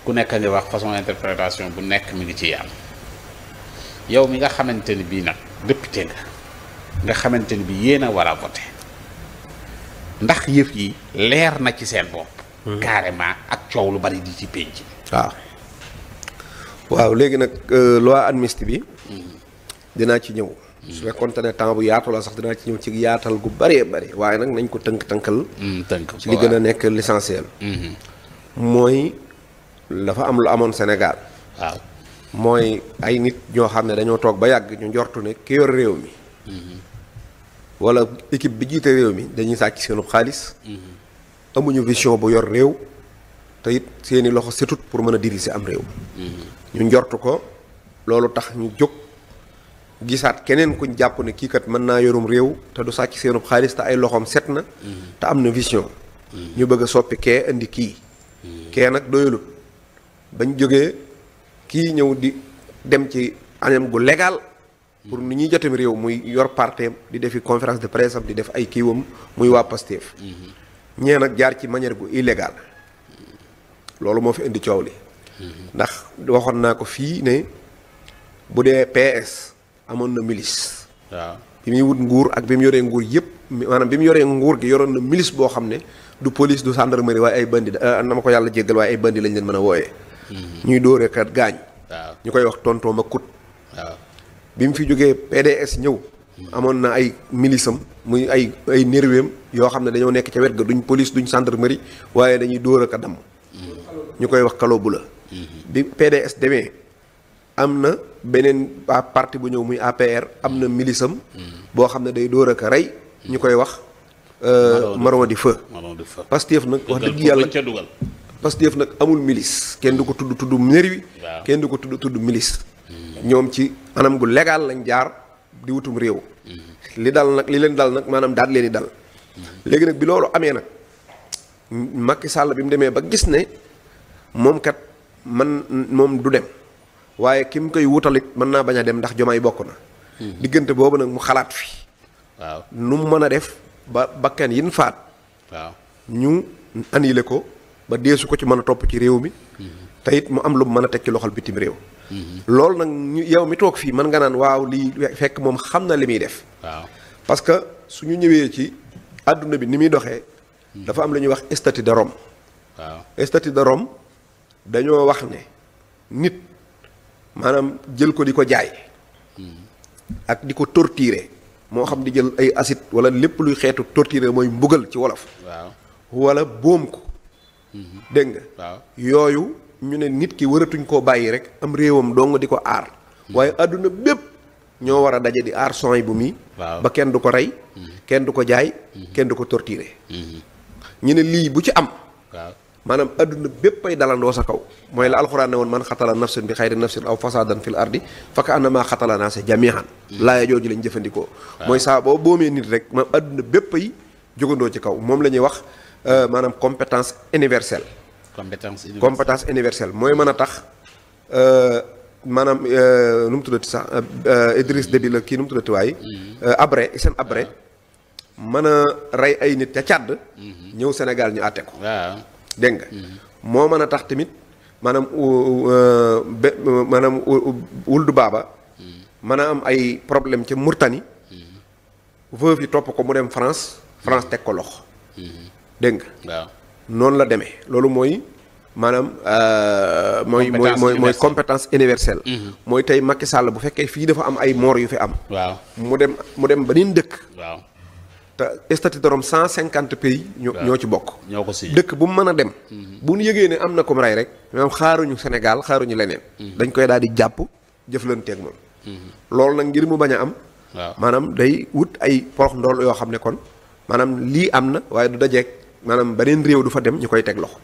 ku nekk nga wax façon interprétation bu nekk mi ngi ci yàlla yow mi nga xamante ni bii nag député nga xamante ni bii yéen a war a voté ndax yëf yi leer na ci seen bopp. carrément ak coow lu bari di ci penc. waaw léegi nag loi amnistie bi. dinaa ci ñëw. su fekkoon ne temps bu yaatu la sax dinaa ci ñëw ci yaatal gu bëree bëri waaye nag nañ ko tënkal. ci li gën a nekk l'essentiel. mooy dafa am lu amoon Sénégal. waaw mooy ay nit ñoo xam ne dañoo toog ba yàgg ñu njortu ne ki yor réew mi. wala équipe bi jiite réew mi dañuy sàcc seenu xaalis. amuñu vision bu yor réew. te it seeni loxo setut pour mën a diriger am réew. ñu njortu ko loolu tax ñu jóg. gisaat keneen kuñ jàpp ne kii kat mën naa yorum réew te du sàcc seenub xaalis te ay loxoom set na. te am na vision. ñu bëgg a soppi kee indi kii. kee nag doyalut bañ jógee kii ñëw di dem ci anam gu légal. pour ni ñuy jotem réew muy yor parteem di defi conférence de presse am di def ay kiiwam muy waa Pastef. ñee nag jaar ci manière gu illégal. loolu moo fi indi coow li. ndax waxoon naa ko fii ne bu dee PS. amoon na milice. waaw bi muy wut nguur ak bi mu yoree nguur yëpp maanaam bi mu yoree nguur gi yoroon na milice boo xam ne du police du gendarmerie waaye ay bandi na ma ko yàlla jéggal waaye ay bandi lañ leen mën a wooyee. ñuy dóoree kat gaañ. waaw ñu koy wax tonton ma kut. waaw bi mu fi jógee PDS ñëw. amoon na ay milice am muy ay nerweem yoo xam ne dañoo nekk ca wet ga duñ police duñ gendarmerie waaye dañuy dóor ak a damm. ñu koy wax kaloo bu la. bi PDS demee. am na beneen parti bu ñëw muy APR am na milisam boo xam ne day dóor ak a rey ñu koy wax Maron di feu Pastef nag wax dëgg yàlla Pastef nag amul milice kenn du ko tudd nervi kenn du ko tudd milice ñoom ci anam gu légal lañ jaar di wutum réew li leen dal nag maanaam daal leen di dal léegi nag bi loolu amee nag Macky Sall bi mu demee ba gis ne moom kat moom du dem waaye ki mu koy wutalit mën naa bañ a dem ndax Diomaye bokk na. diggante boobu nag mu xalaat fi. waaw nu mu mën a def ba bakkan yin faat. waaw ñu annulé ko ba deesu ko ci mën a topp ci réew mi. te it mu am lu mu mën a teg ci loxol bitim réew. loolu nag yow mi toog fii mën nga naan waaw lii fekk moom xam na li muy def. waaw parce que su ñu ñëwee ci àdduna bi ni muy doxee. dafa am lu ñuy wax statut de Rome. waaw statut de Rome dañoo wax ne nit. maanaam jël ko di ko jaay ak di ko torturer moo xam di jël ay acide wala lépp luy xeetu torturer mooy mbugal ci wolof. waaw wala boom ko. dégg nga. waaw yooyu ñu ne nit ki waratuñ koo bàyyi rek am réewam dong di ko aar. waaye àdduna bépp ñoo war a daje di aar son yi bu mi. ba kenn du ko rey. kenn du ko jaay. kenn du ko torturer. ñu ne lii bu ci am. waaw maanaam adduna bépp ay dalandoo sa kaw mooy la alxuraan ne woon man xatala nafsin bi xayri nafsin aw fasadan fil ardi faka annama xatala naasa jamihan laaya jooju lañ jëfandikoo mooy saa boo boomee nit rek maanaam adduna bépp ay jógandoo ci kaw moom la ñuy wax maanaam compétence universelle compétence universelle mooy mën a tax maanaam nu mu tuddati sax Idriss Déby la kii nu mu tuddati waay Habré Hissène Habré mën a rey ay nit ca Tchad ñëw Sénégal ñu àtte ko dégg nga moo mën a tax tamit maanaam maanaam wuldu baaba mën a am ay problème ca Mauritanie veuve yi topp ko mu dem France teg ko loxo dégg nga noonu la demee loolu mooy maanaam mooy compétence universelle mooy tey Macky Sall bu fekkee fii dafa am ay moor yu fi am mu dem ba nin dëkk te statut de Rome 150 pays ñoo ci bokk dëkk bu mu mën a dem bu ñu yëgee ne am na ko rey rek maanaam xaaruñu Sénégal xaaruñu leneen dañ koy daal di jàpp jëflanteeg moom loolu nag ngir mu bañ a am maanaam day wut ay porox ndool yoo xam ne kon maanaam lii am na waaye du dajeeg maanaam beneen réew du fa dem ñu koy teg loxo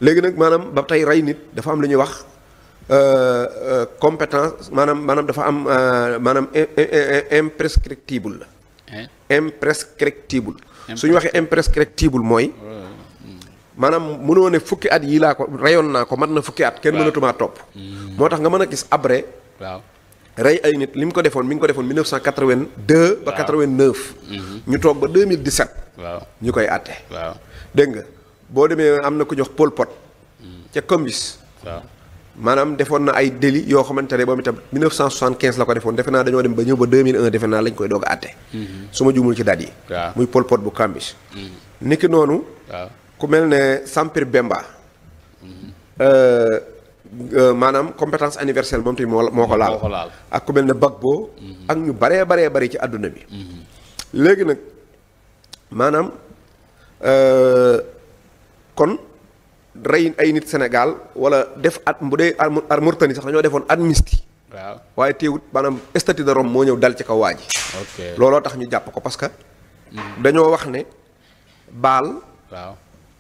léegi nag maanaam ba tey rey nit dafa am lu ñuy wax compétence maanaam dafa am maanaam imprescriptible la imprescriptible su ñu waxee imprescriptible mooy maanaam mënoo ne fukki at yii laa ko reyoon naa ko mat na fukki at kenn mënatumaa topp moo tax nga mën a gis Habré rey ay nit li mu ko defoon mi ngi ko defoon 1982 ba 89 ñu toog ba 2017 ñu koy àtte dégg nga boo demee am na ku jox Pol Pot ca Combis waaw maanaam defoon na ay délit yoo xamante ne moom itam 1975 la ko defoon defe naa dañoo dem ba ñëw ba 2001 defe naa lañ koy doog a àtte. su ma juumul ci date yi. waaw muy Pol Pot bu Kambis. niki noonu. waaw ku mel ne Sampir Bemba. maanaam compétence universelle moom tamit moo ko laal. ak ku mel ne Gbagbo. ak ñu baree bari ci àdduna bi. léegi nag maanaam kon. rey ay nit Sénégal wala def at bu dee Mauritanie sax dañoo defoon amnistie. waaw waaye teewut maanaam statut de Rome moo ñëw dal ci kaw waa ji. ok looloo tax ñu jàpp ko parce que. dañoo wax ne baal. waaw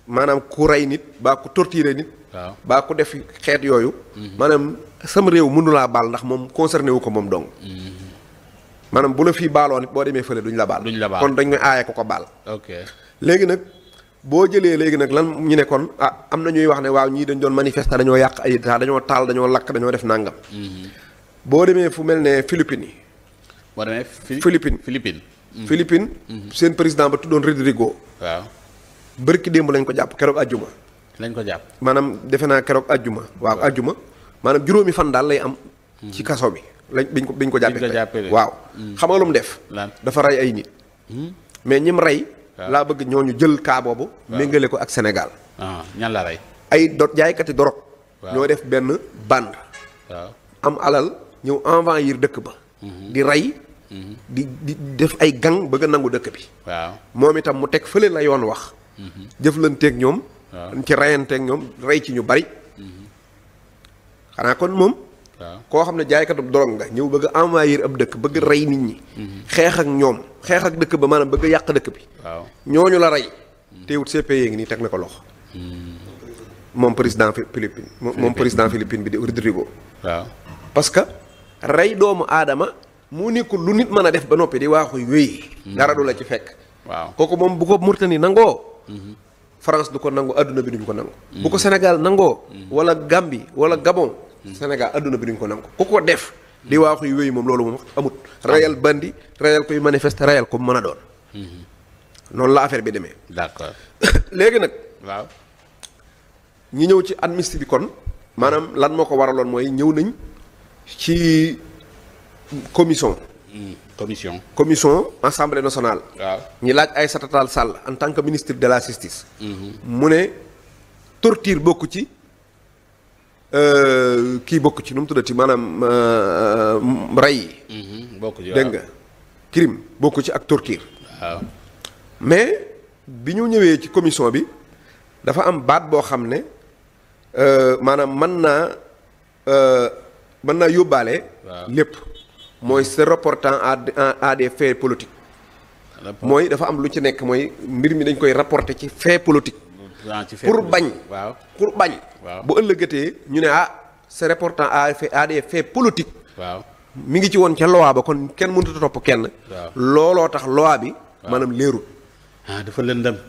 maanaam ku rey nit baa ku torturer nit. waaw baa ku def xeet yooyu. maanaam sama réew mënulaa baal ndax moom concerné wu ko moom dong. maanaam bu la fii baaloo nit boo demee fële duñ la baal. kon dañ koy aaye ko baal. ok léegi nag. boo jëlee léegi nag lan ñu ne kon am na ñuy wax ne waaw ñii dañ doon manifester dañoo yàq ay dañoo taal dañoo lakk dañoo def nàngam. boo demee fu mel ne Philippines yi. boo demee Philippines. seen président ba tuddoon Rodrigo. waaw bërki démb lañ ko jàpp keroog àjjuma. lañ ko jàpp maanaam defe naa keroog àjjuma. waaw àjjuma maanaam juróomi fan daal lay am. ci kaso bi lañ biñ ko jàppee. waaw xam nga lu mu def. dafa rey ay nit. mais ñim rey. laa bëgg ñooñu jël cas boobu. méngale ko ak Sénégal. ñan la rey. ay jaaykati dorog. ñoo def benn bande. am alal ñëw envahir dëkk ba. di rey. di def ay gang bëgg a nangu dëkk bi. waaw moom itam mu teg fële la yoon wax. jëflanteeg ñoom. ci reyanteeg ñoom rey ci ñu bari. xanaa kon moom. koo xam ne jaaykatu dorog nga ñëw bëgg a envahir ab dëkk bëgg rey nit ñi. xeex ak ñoom xeex ak dëkk ba maanaam bëgg a yàq dëkk bi. waaw ñooñu la rey. teewut CPI ngi nii teg na ko loxo. moom président Philippine moom président Philippine bi di Rodrigo. waaw parce que rey doomu aadama mu nekkul lu nit mën a def ba noppi di waaxu wéy. dara du la ci fekk. waaw kooku moom bu ko Mauritanie nangoo. France du ko nangu adduna bi duñ ko nangu. bu ko Sénégal nangoo. wala Gambie wala Gabon. Sénégal adduna bi duñ ko nangu ku ko def. di waaxu wéy moom loolu moom amut. reyal bandi reyal koy manifester reyal ko mën a doon. noonu la affaire bi demee. d'accord léegi nag. waaw ñi ñëw ci amnistie bi kon maanaam lan moo ko waraloon mooy ñëw nañ ci commission assemblée nationale. waaw ñi laaj Aïssata Tall Sall en tant que ministre de la justice. mu ne torture bokk ci kii bokk ci nu mu tuddati maanaam rey yi. bokk ci dégg nga crime bokk ci ak torture. waaw mais bi ñu ñëwee ci commission bi dafa am baat boo xam ne maanaam mën naa yóbbaale. lépp mooy se reportant à des faits politiques. mooy dafa am lu ci nekk mooy mbir mi dañ koy rapporter ci fait politique. pour bañ. pour bañ. bu ëllëgatee ñu ne se reportant à des faits politiques. mi ngi ci woon ca loi ba kon kenn mënut a topp kenn. looloo tax loi bi. maanaam leerul.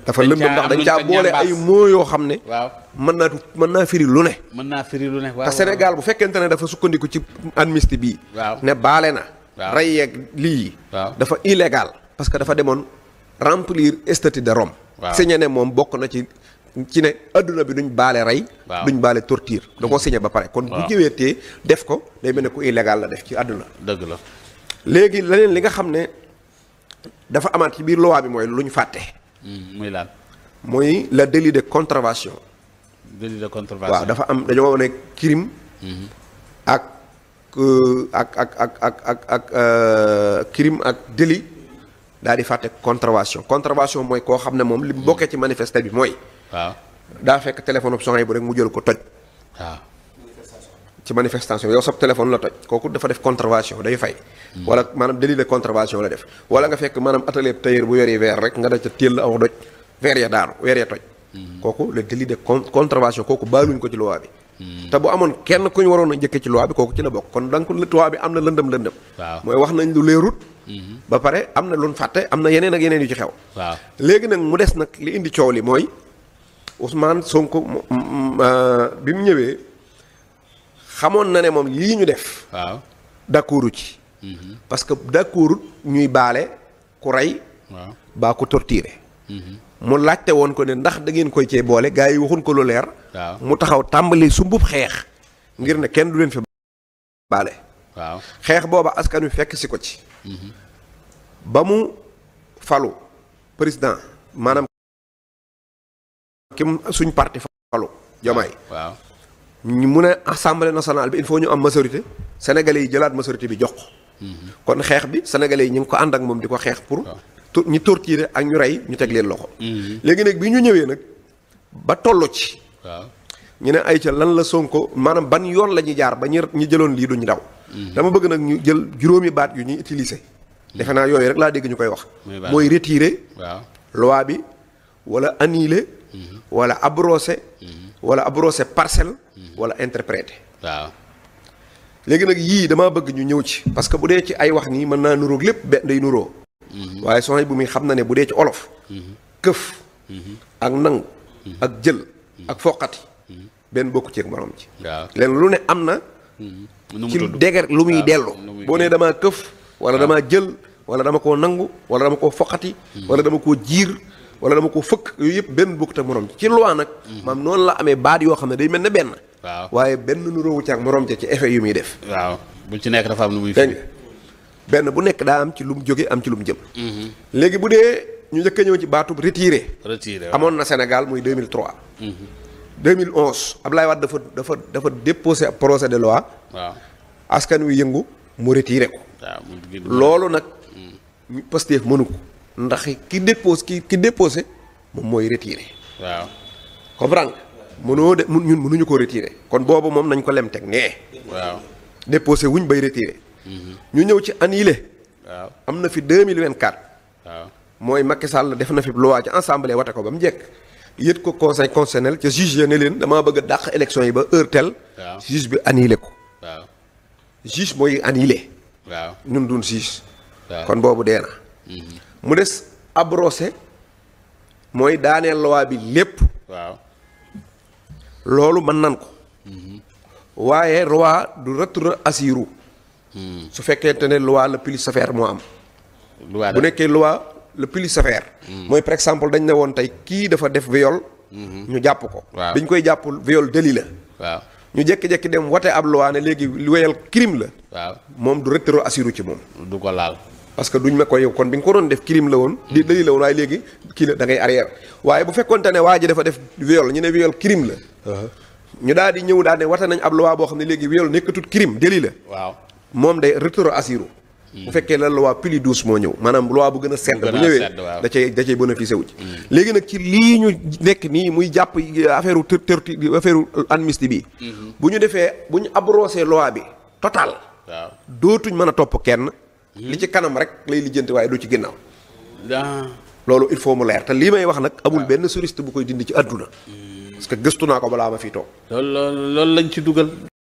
dafa lëndëm. ndax dañ caa boole ay mots yoo xam ne. mën naa firi lu ne. te Sénégal bu fekkente ne dafa sukkandiku ci amnistie bii. ne baale na. rey yeeg lii. dafa illégal. parce que dafa demoon remplir statut de Rome. signé ne moom bokk na ci ne adduna bi duñ baale rey. duñ baale torture. da koo signé ba pare kon bu ñëweetee def ko day mel ne ku illégal la def ci adduna. dëgg la léegi leneen li nga xam ne. dafa amaat ci biir loi bi mooy lu ñu fàtte. muy lan. mooy le délit de contravention. waaw dafa am dañoo ne crime. ak crime ak délit daal di fàtte contravention mooy koo xam ne moom li mu bokkee ci manifester bi mooy. daa fekk téléphone option yi bu rek mu jël ko toj. ci manifestation yow sab téléphone la toj kooku dafa def contravention day fay. wala maanaam délit de contravention la def. wala nga fekk maanaam atelier tailleur bu yori verre rek nga da ca téel aw doj verre ya daanu verre ya toj. kooku le délit de contravention kooku baaluñ ko ci loi bi. te bu amoon kenn ku ñu waroon a njëkkee ci loi bi kooku ci la bokk kon donc loi bi am na lëndëm. mooy wax nañ lu leerut. ba pare am na lu ñu fàtte am na yeneen ak yeneen yu ci xew. léegi nag mu des nag li indi coow li mooy Ousmane Sonko bi mu ñëwee. xamoon na ne moom lii ñu def. d'accordu ci. parce que d'accordu ñuy baale ku rey. baa ku torturé. mu laajte woon ko ne ndax da ngeen koy cee boole gars yi waxuñ ko lu leer. mu taxaw tàmbali sumbub xeex. ngir ne kenn du leen fi baale. waaw xeex booba askan wi fekk si ko ci. ba mu falu président maanaam kim suñ parti falu Diomaye. waaw mu ne assemblée nationale bi il faut ñu am majorité sénégalais yi jëlaat majorité bi jox ko. kon xeex bi sénégalais yi ñu ngi ko ànd ak moom di ko xeex pour. ñu torturer ak ñu rey ñu teg leen loxo. léegi nag bi ñu ñëwee nag ba tollu ci. waaw ñu ne ay ca lan la Sonko maanaam ban yoon la ñuy jaar ba ñu jëloon lii duñu daw. dama bëgg nag ñu jël juróomi baat yu ñuy utiliser. defe naa yooyu rek laa dégg ñu koy wax. mooy retirer. waaw loi bi wala annuler. wala abroger. wala abroger parcelle. wala interpréter. waaw léegi nag yii damaa bëgg ñu ñëw ci parce que bu dee ci ay wax nii mën naa nuróog lépp benn day nuroo. waaye soxna bu muy xam na ne bu dee ci olof. këf. ak nangu. ak jël. ak foqati. benn bokku ceeg morom ci. waaw leen lu ne am na. ci deger lu muy dellu. boo nee damaa këf. wala damaa jël. wala dama koo nangu. wala dama koo foqati. wala dama koo jiir. wala dama koo fëkk yooyu yëpp benn bokkut ak morom ci loi nag. maam noonu la amee baat yoo xam ne day mel ne benn. waaw waaye benn nuróowu ci ak morom ci effet yu muy def. waaw bu ci nekk dafa am lu muy. dégg nga benn bu nekk daa am ci lu mu jóge am ci lu mu jëm. léegi bu dee ñu njëkk a ñëw ci baatub retiré. retiré amoon na Sénégal muy 2003. 2011 Abdoulaye Wade dafa déposé projet de loi. waaw askan wi yëngu mu retiré ko. loolu nag. Pastef mënu ko. ndax ki déposé moom mooy retiré. waaw comprendre nga mënoo de ñun mënuñu ko retiré. kon boobu moom nañ ko lem teg nee. waaw déposé wuñ bay retiré. ñu ñëw ci annulé. waaw am na fi 2024. waaw mooy Macky Sall def na fi loi ci assemblée wate ko ba mu njëkk. yët ko conseil constitutionnel ca juge ne leen damaa bëgg a dàq élection yi ba heure telle. waaw juge bi annulé ko. waaw juge mooy annulé. waaw ñun duñ juge. waaw kon boobu dee na. mu des abrogé mooy daaneel loi bi lépp. waaw loolu mën nan ko. waaye loi du rétroactive. su fekkente ne loi le plus sévère moo am. bu nekkee loi le plus sévère. mooy par exemple dañ ne woon tey kii dafa def viol. ñu jàpp ko. waaw biñ koy jàpp viol délit la. waaw ñu jékki-jékki dem wote ab loi ne léegi wéyal crime la. waaw moom du rétroactive ci moom. du ko laal. parce que duñ ma ko yow kon bi nga ko doon def crime la woon. di délit la woon waaye léegi kii la da ngay arrière. waaye bu fekkonte ne waa ji dafa def viol ñu ne viol crime la. ñu daal di ñëw daal ne wate nañ ab loi boo xam ne léegi viol nekkatut crime délit la. waaw moom day rétroactive. bu fekkee la loi plus douce moo ñëw maanaam loi bu gën a sedd. bu ñëwee da cay bénéficié wu ci. léegi nag ci lii ñu nekk nii muy jàpp affaire affaire amnistie bi. bu ñu defee bu ñu abrogé loi bi total. waaw dootuñ mën a topp kenn. li ci kanam rek lay lijjanti waaye du ci ginnaaw. loolu il faut mu leer te lii may wax nag amul benn juriste bu koy dindi ci àdduna. parce que gëstu naa ko balaa ma fi toog. loolu lañ ci dugal.